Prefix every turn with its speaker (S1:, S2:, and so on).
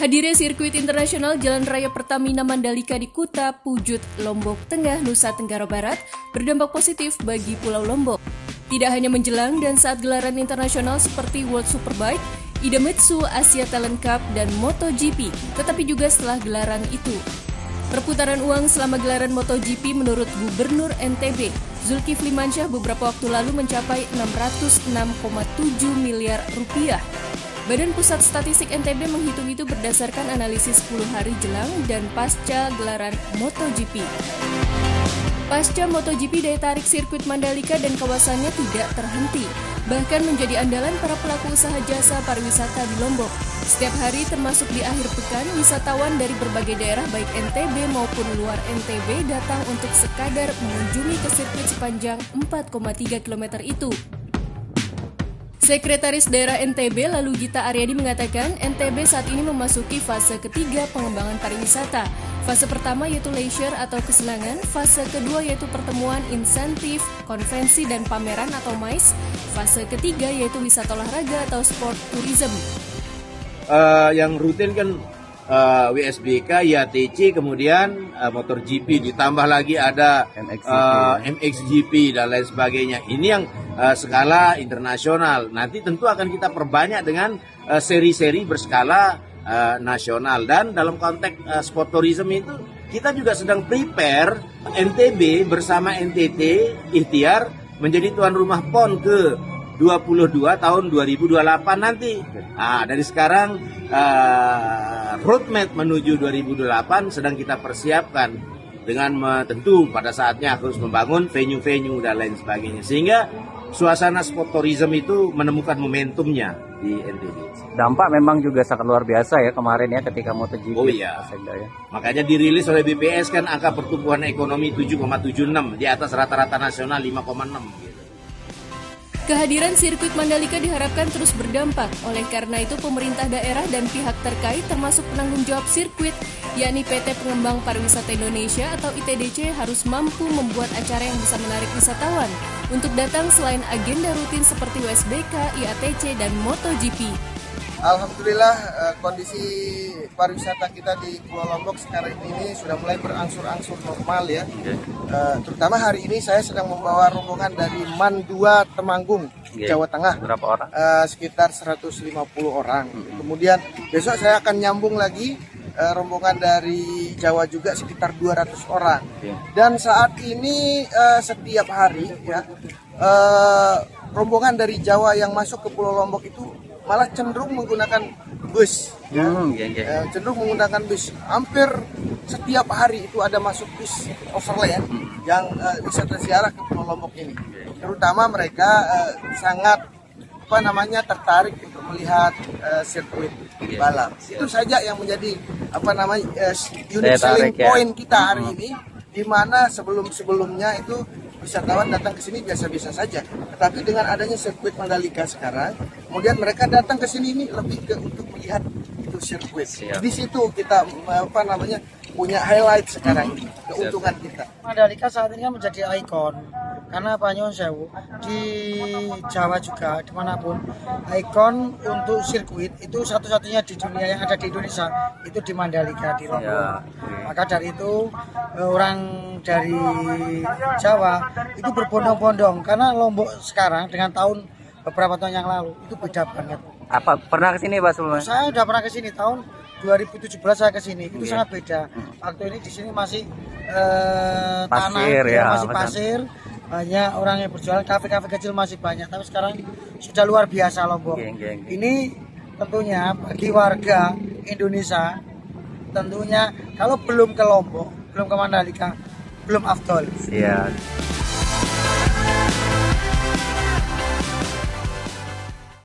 S1: Hadirnya sirkuit internasional Jalan Raya Pertamina Mandalika di Kuta, Pujut, Lombok Tengah, Nusa Tenggara Barat berdampak positif bagi Pulau Lombok. Tidak hanya menjelang dan saat gelaran internasional seperti World Superbike, Idemitsu Asia Talent Cup, dan MotoGP, tetapi juga setelah gelaran itu. Perputaran uang selama gelaran MotoGP menurut Gubernur NTB, Zulkifli Mansyah beberapa waktu lalu mencapai 606,7 miliar rupiah. Badan Pusat Statistik NTB menghitung itu berdasarkan analisis 10 hari jelang dan pasca gelaran MotoGP. Pasca MotoGP, daya tarik sirkuit Mandalika dan kawasannya tidak terhenti, bahkan menjadi andalan para pelaku usaha jasa pariwisata di Lombok. Setiap hari termasuk di akhir pekan, wisatawan dari berbagai daerah baik NTB maupun luar NTB datang untuk sekadar mengunjungi ke sirkuit sepanjang 4,3 km itu. Sekretaris Daerah NTB lalu Gita Aryadi mengatakan NTB saat ini memasuki fase ketiga pengembangan pariwisata. Fase pertama yaitu leisure atau kesenangan, fase kedua yaitu pertemuan, insentif, konvensi dan pameran atau MICE, fase ketiga yaitu wisata olahraga atau sport tourism.
S2: Yang rutin kan WSBK, IATC, kemudian MotoGP, ditambah lagi ada MXGP dan lain sebagainya. Ini yang skala internasional. Nanti tentu akan kita perbanyak dengan seri-seri berskala nasional. Dan dalam konteks sport tourism itu kita juga sedang prepare NTB bersama NTT ikhtiar menjadi tuan rumah PON ke 22 tahun 2028 nanti. Dari sekarang roadmap menuju 2028 sedang kita persiapkan dengan tentu pada saatnya harus membangun venue-venue dan lain sebagainya. Sehingga suasana sport tourism itu menemukan momentumnya di NTB.
S3: Dampak memang juga sangat luar biasa ya kemarin ya ketika MotoGP.
S2: Oh iya. Makanya dirilis oleh BPS kan angka pertumbuhan ekonomi 7,76 di atas rata-rata nasional 5,6 gitu.
S1: Kehadiran sirkuit Mandalika diharapkan terus berdampak. Oleh karena itu, pemerintah daerah dan pihak terkait termasuk penanggung jawab sirkuit, yakni PT Pengembang Pariwisata Indonesia atau ITDC harus mampu membuat acara yang bisa menarik wisatawan untuk datang selain agenda rutin seperti WSBK, IATC, dan MotoGP.
S4: Alhamdulillah kondisi pariwisata kita di Pulau Lombok sekarang ini sudah mulai berangsur-angsur normal ya. Terutama hari ini saya sedang membawa rombongan dari MAN 2 Temanggung, Jawa Tengah.
S3: Berapa orang?
S4: Sekitar 150 orang. Kemudian besok saya akan nyambung lagi rombongan dari Jawa juga sekitar 200 orang. Dan saat ini setiap hari ya rombongan dari Jawa yang masuk ke Pulau Lombok itu malah cenderung menggunakan bus, cenderung menggunakan bus. Hampir setiap hari itu ada masuk bus overland yang wisata ziarah ke Pulau Lombok ini. Terutama mereka sangat tertarik untuk melihat sirkuit balap. Itu saja yang menjadi unique selling point kita hari ini, di mana sebelumnya itu wisatawan datang ke sini biasa-biasa saja. Tetapi dengan adanya sirkuit Mandalika sekarang, kemudian mereka datang ke sini ini lebih untuk melihat itu sirkuit. Di situ kita punya highlight sekarang ini, keuntungan kita.
S5: Mandalika saat ini kan menjadi ikon karena Nyun Sewu di Jawa juga dimanapun ikon untuk sirkuit itu satu-satunya di dunia yang ada di Indonesia itu di Mandalika di Lombok. Maka dari itu orang dari Jawa itu berbondong-bondong karena Lombok sekarang dengan beberapa tahun yang lalu itu beda banget.
S3: Apa pernah kesini Pak sebelumnya?
S5: Saya udah pernah kesini tahun 2017 saya kesini itu sangat beda. Waktu ini di sini masih
S3: pasir,
S5: tanah, masih pasir. Banyak orang yang berjualan, kafe-kafe kecil masih banyak. Tapi sekarang sudah luar biasa Lombok. Ini tentunya bagi warga Indonesia, tentunya kalau belum ke Lombok, belum ke Mandalika, belum afdol.
S3: Iya.